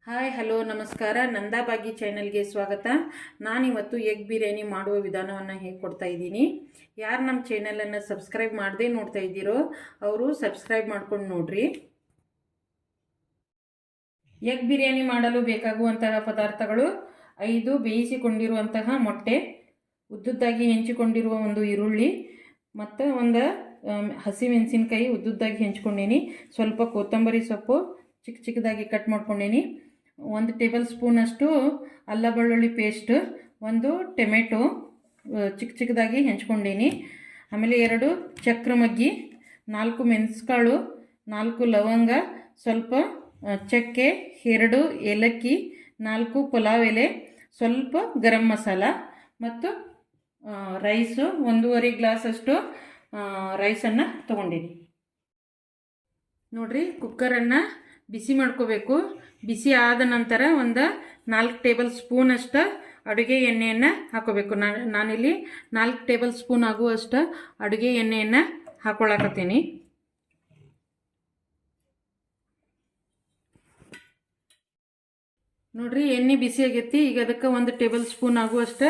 Hi hello ನಮಸ್ಕಾರ. ನಂದಾಭಾಗ್ಯ ಚಾನಲ್ಗೆ ಸ್ವಾಗತ. ನಾನಿವತ್ತು ಎಗ್ ಬಿರಿಯಾನಿ ಮಾಡುವ ವಿಧಾನವನ್ನು ಹೇಳ್ಕೊಡ್ತಾ ಇದ್ದೀನಿ. ಯಾರು ನಮ್ಮ ಚಾನಲನ್ನು ಸಬ್ಸ್ಕ್ರೈಬ್ ಮಾಡದೆ ನೋಡ್ತಾ ಇದ್ದೀರೋ ಅವರು ಸಬ್ಸ್ಕ್ರೈಬ್ ಮಾಡ್ಕೊಂಡು ನೋಡ್ರಿ. ಎಗ್ ಬಿರಿಯಾನಿ ಮಾಡಲು ಬೇಕಾಗುವಂತಹ ಪದಾರ್ಥಗಳು: 5 ಬೇಯಿಸಿಕೊಂಡಿರುವಂತಹ ಮೊಟ್ಟೆ, ಉದ್ದುದ್ದಾಗಿ ಹೆಂಚಿಕೊಂಡಿರುವ ಒಂದು ಈರುಳ್ಳಿ ಮತ್ತು ಒಂದು ಹಸಿಮೆಣಸಿನಕಾಯಿ ಉದ್ದುದ್ದಾಗಿ ಹೆಂಚ್ಕೊಂಡೀನಿ, ಸ್ವಲ್ಪ ಕೊತ್ತಂಬರಿ ಸೊಪ್ಪು ಚಿಕ್ಕ ಚಿಕ್ಕದಾಗಿ ಕಟ್ ಮಾಡ್ಕೊಂಡೀನಿ, 1 ಟೇಬಲ್ ಸ್ಪೂನ್ ಅಷ್ಟು ಅಲ್ಲ ಬೆಳ್ಳುಳ್ಳಿ ಪೇಸ್ಟ್, 1 ಟೊಮೆಟೊ ಚಿಕ್ಕ ಚಿಕ್ಕದಾಗಿ ಹೆಂಚ್ಕೊಂಡೀನಿ, ಆಮೇಲೆ 2 ಚಕ್ರಮಗ್ಗಿ, 4 ಮೆಣಸುಕಾಳು, 4 ಲವಂಗ, ಸ್ವಲ್ಪ ಚಕ್ಕೆ, 2 ಏಲಕ್ಕಿ, 4 ಪಲಾವ್ ಎಲೆ, ಸ್ವಲ್ಪ ಗರಂ ಮಸಾಲ ಮತ್ತು ರೈಸು 1.5 ಗ್ಲಾಸ್ ಅಷ್ಟು ರೈಸನ್ನು ತೊಗೊಂಡೀನಿ. ನೋಡಿರಿ, ಕುಕ್ಕರನ್ನು ಬಿಸಿ ಮಾಡ್ಕೋಬೇಕು. ಬಿಸಿ ಆದ ನಂತರ ಒಂದು 4 ಟೇಬಲ್ ಸ್ಪೂನ್ ಅಷ್ಟು ಅಡುಗೆ ಎಣ್ಣೆಯನ್ನು ಹಾಕೋಬೇಕು. ನಾನಿಲ್ಲಿ 4 ಟೇಬಲ್ ಸ್ಪೂನ್ ಆಗುವಷ್ಟು ಅಡುಗೆ ಎಣ್ಣೆಯನ್ನು ಹಾಕೊಳ್ಳಾಕತ್ತೀನಿ. ನೋಡ್ರಿ, ಎಣ್ಣೆ ಬಿಸಿ ಆಗೈತಿ. ಈಗ ಅದಕ್ಕೆ 1 ಟೇಬಲ್ ಸ್ಪೂನ್ ಆಗುವಷ್ಟು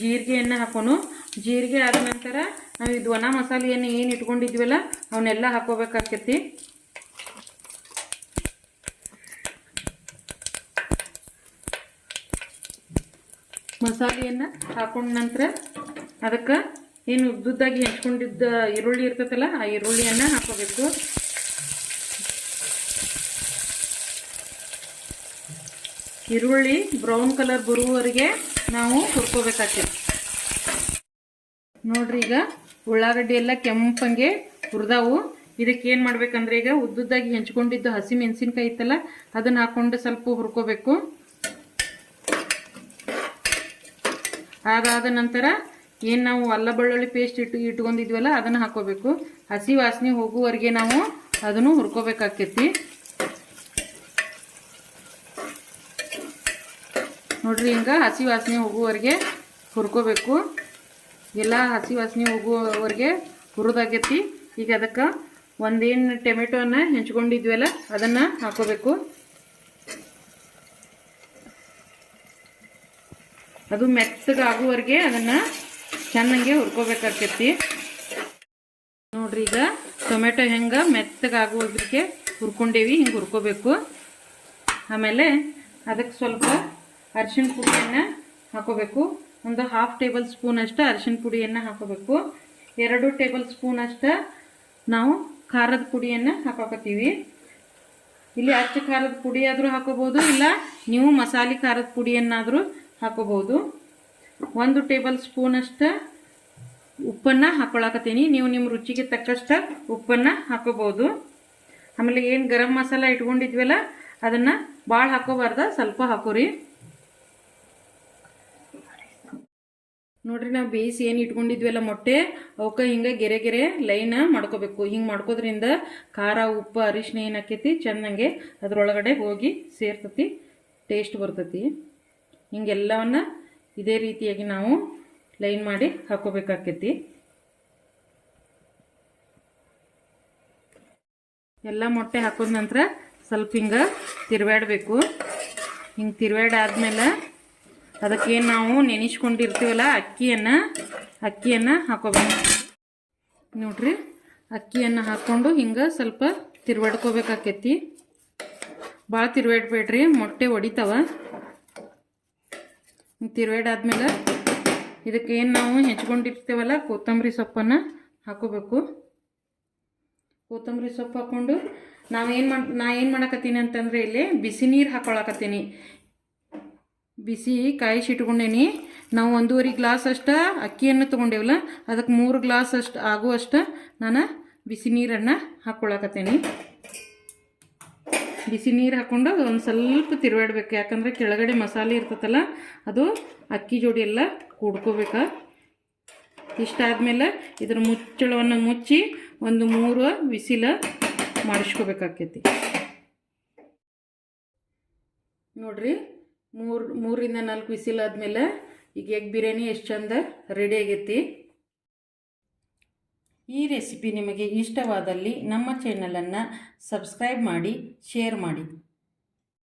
ಜೀರಿಗೆಯನ್ನು ಹಾಕೋನು. ಜೀರಿಗೆ ಆದ ನಂತರ ನಾವು ಇದು ಒಣ ಮಸಾಲೆಯನ್ನು ಏನು ಇಟ್ಕೊಂಡಿದ್ವಲ್ಲ ಅವನ್ನೆಲ್ಲ ಹಾಕೋಬೇಕಾಗ್ತೈತಿ. ಮಸಾಲೆಯನ್ನು ಹಾಕೊಂಡ ನಂತರ ಅದಕ್ಕೆ ಏನು ಉದ್ದುದ್ದಾಗಿ ಹೆಂಚ್ಕೊಂಡಿದ್ದ ಈರುಳ್ಳಿ ಇರ್ತೈತಲ್ಲ ಆ ಈರುಳ್ಳಿಯನ್ನು ಹಾಕೋಬೇಕು. ಈರುಳ್ಳಿ ಬ್ರೌನ್ ಕಲರ್ ಬರುವವರೆಗೆ ನಾವು ಹುರ್ಕೋಬೇಕಾಗ್ತದೆ. ನೋಡ್ರಿ, ಈಗ ಉಳ್ಳಾಗಡ್ಡಿ ಎಲ್ಲ ಕೆಂಪಂಗೆ ಹುರಿದಾವು. ಇದಕ್ಕೆ ಏನು ಮಾಡ್ಬೇಕಂದ್ರೆ, ಈಗ ಉದ್ದುದ್ದಾಗಿ ಹೆಂಚ್ಕೊಂಡಿದ್ದು ಹಸಿ ಮೆಣಸಿನ್ಕಾಯಿ ಇತ್ತಲ್ಲ ಅದನ್ನು ಹಾಕೊಂಡು ಸ್ವಲ್ಪ ಹುರ್ಕೋಬೇಕು. ಅದಾದ ನಂತರ ಏನು ನಾವು ಅಲ್ಲ ಬೆಳ್ಳುಳ್ಳಿ ಪೇಸ್ಟ್ ಇಟ್ಕೊಂಡಿದ್ವಲ್ಲ ಅದನ್ನು ಹಾಕೋಬೇಕು. ಹಸಿ ವಾಸನೆ ಹೋಗುವವರೆಗೆ ನಾವು ಅದನ್ನು ಹುರ್ಕೋಬೇಕಾಗ್ತೈತಿ. ನೋಡ್ರಿ, ಹಿಂಗೆ ಹಸಿ ವಾಸನೆ ಹೋಗುವವರೆಗೆ ಹುರ್ಕೋಬೇಕು. ಎಲ್ಲ ಹಸಿ ವಾಸನೆ ಹೋಗುವವರೆಗೆ ಹುರಿದಾಗೈತಿ. ಈಗ ಅದಕ್ಕೆ ಒಂದೇನು ಟೊಮೆಟೊನ ಹೆಂಚ್ಕೊಂಡಿದ್ವಲ್ಲ ಅದನ್ನು ಹಾಕೋಬೇಕು. ಅದು ಮೆತ್ತಗಾಗುವವರೆಗೆ ಅದನ್ನು ಚೆನ್ನಾಗಿ ಹುರ್ಕೋಬೇಕಾಗ್ತೈತಿ. ನೋಡ್ರಿ, ಈಗ ಟೊಮೆಟೊ ಹೆಂಗೆ ಮೆತ್ತಗಾಗುವವರೆಗೆ ಹುರ್ಕೊಂಡೇವಿ, ಹಿಂಗೆ ಹುರ್ಕೋಬೇಕು. ಆಮೇಲೆ ಅದಕ್ಕೆ ಸ್ವಲ್ಪ ಅರಿಶಿಣ ಪುಡಿಯನ್ನು ಹಾಕೋಬೇಕು. ಒಂದು 1/2 ಟೇಬಲ್ ಸ್ಪೂನ್ ಅಷ್ಟು ಅರಿಶಿಣ ಪುಡಿಯನ್ನು ಹಾಕೋಬೇಕು. 2 ಟೇಬಲ್ ಸ್ಪೂನ್ ಅಷ್ಟು ನಾವು ಖಾರದ ಪುಡಿಯನ್ನು ಹಾಕೋಕತ್ತೀವಿ. ಇಲ್ಲಿ ಅಚ್ಚ ಖಾರದ ಪುಡಿ ಆದರೂ ಹಾಕೋಬೋದು, ಇಲ್ಲ ನೀವು ಮಸಾಲೆ ಖಾರದ ಪುಡಿಯನ್ನಾದರೂ ಹಾಕೋಬಹುದು. 1 ಟೇಬಲ್ ಸ್ಪೂನ್ ಅಷ್ಟು ಉಪ್ಪನ್ನು ಹಾಕೊಳಕತ್ತೀನಿ. ನೀವು ನಿಮ್ಮ ರುಚಿಗೆ ತಕ್ಕಷ್ಟು ಉಪ್ಪನ್ನು ಹಾಕೋಬಹುದು. ಆಮೇಲೆ ಏನು ಗರಂ ಮಸಾಲ ಇಟ್ಕೊಂಡಿದ್ವಲ್ಲ ಅದನ್ನು ಭಾಳ ಹಾಕೋಬಾರ್ದ, ಸ್ವಲ್ಪ ಹಾಕೋರಿ. ನೋಡ್ರಿ, ನಾವು ಬೇಯಿಸಿ ಏನು ಇಟ್ಕೊಂಡಿದ್ವಲ್ಲ ಮೊಟ್ಟೆ, ಅವಕ್ಕೆ ಹಿಂಗೆ ಗೆರೆ ಗೆರೆ ಲೈನ್ ಮಾಡ್ಕೋಬೇಕು. ಹಿಂಗೆ ಮಾಡ್ಕೋದ್ರಿಂದ ಖಾರ ಉಪ್ಪು ಅರಿಶಿನ ಏನಾಕೈತಿ ಚೆನ್ನಾಗೆ ಅದರೊಳಗಡೆ ಹೋಗಿ ಸೇರ್ತತಿ, ಟೇಸ್ಟ್ ಬರ್ತೈತಿ. ಹಿಂಗೆಲ್ಲವನ್ನ ಇದೇ ರೀತಿಯಾಗಿ ನಾವು ಲೈನ್ ಮಾಡಿ ಹಾಕೋಬೇಕಾಗ್ತೈತಿ. ಎಲ್ಲ ಮೊಟ್ಟೆ ಹಾಕೋದ ನಂತರ ಸ್ವಲ್ಪ ಹಿಂಗೆ ತಿರುವಾಡಬೇಕು. ಹಿಂಗೆ ತಿರುವಾಡಾದ್ಮೇಲೆ ಅದಕ್ಕೇನು ನಾವು ನೆನೆಸ್ಕೊಂಡಿರ್ತೀವಲ್ಲ ಅಕ್ಕಿಯನ್ನು ಹಾಕೋಬೇಕು. ನೋಡ್ರಿ, ಅಕ್ಕಿಯನ್ನು ಹಾಕ್ಕೊಂಡು ಹಿಂಗೆ ಸ್ವಲ್ಪ ತಿರುವಾಡ್ಕೋಬೇಕಾಗ್ತೈತಿ. ಭಾಳ ತಿರುವಾಡ್ಬೇಡ್ರಿ, ಮೊಟ್ಟೆ ಒಡಿತಾವ. ತಿರುವಾಡಾದ್ಮೇಲೆ ಇದಕ್ಕೆ ಏನು ನಾವು ಹೆಚ್ಕೊಂಡಿರ್ತೀವಲ್ಲ ಕೊತ್ತಂಬರಿ ಸೊಪ್ಪನ್ನು ಹಾಕೋಬೇಕು. ಕೊತ್ತಂಬರಿ ಸೊಪ್ಪು ಹಾಕ್ಕೊಂಡು ನಾ ಏನು ಮಾಡಕತ್ತೀನಿ ಅಂತಂದರೆ, ಇಲ್ಲಿ ಬಿಸಿ ನೀರು ಹಾಕೊಳಕತ್ತೀನಿ. ಬಿಸಿ ಕಾಯಿಸಿಟ್ಕೊಂಡೇನಿ. ನಾವು 1.5 ಗ್ಲಾಸ್ ಅಷ್ಟು ಅಕ್ಕಿಯನ್ನು ತೊಗೊಂಡೇವಲ್ಲ ಅದಕ್ಕೆ 3 ಗ್ಲಾಸ್ ಅಷ್ಟು ಆಗುವಷ್ಟು ನಾನು ಬಿಸಿ ನೀರನ್ನು ಹಾಕ್ಕೊಳಕತ್ತೀನಿ. ಬಿಸಿ ನೀರು ಹಾಕ್ಕೊಂಡು ಒಂದು ಸ್ವಲ್ಪ ತಿರುವಾಡ್ಬೇಕು. ಯಾಕಂದರೆ ಕೆಳಗಡೆ ಮಸಾಲೆ ಇರ್ತೈತಲ್ಲ ಅದು ಅಕ್ಕಿ ಜೋಡಿ ಎಲ್ಲ ಕೂಡ್ಕೋಬೇಕು. ಇಷ್ಟಾದಮೇಲೆ ಇದರ ಮುಚ್ಚಳವನ್ನು ಮುಚ್ಚಿ ಒಂದು 3 ವಿಸಿಲ ಮಾಡಿಸ್ಕೋಬೇಕಾಗ್ತೈತಿ. ನೋಡ್ರಿ, 3ರಿಂದ 4 ವಿಸಿಲ್ ಆದಮೇಲೆ ಈಗ ಎಗ್ ಬಿರಿಯಾನಿ ಎಷ್ಟು ಚಂದ ರೆಡಿ ಆಗೈತಿ. ಈ ರೆಸಿಪಿ ನಿಮಗೆ ಇಷ್ಟವಾದಲ್ಲಿ ನಮ್ಮ ಚಾನಲನ್ನು ಸಬ್ಸ್ಕ್ರೈಬ್ ಮಾಡಿ, ಶೇರ್ ಮಾಡಿ.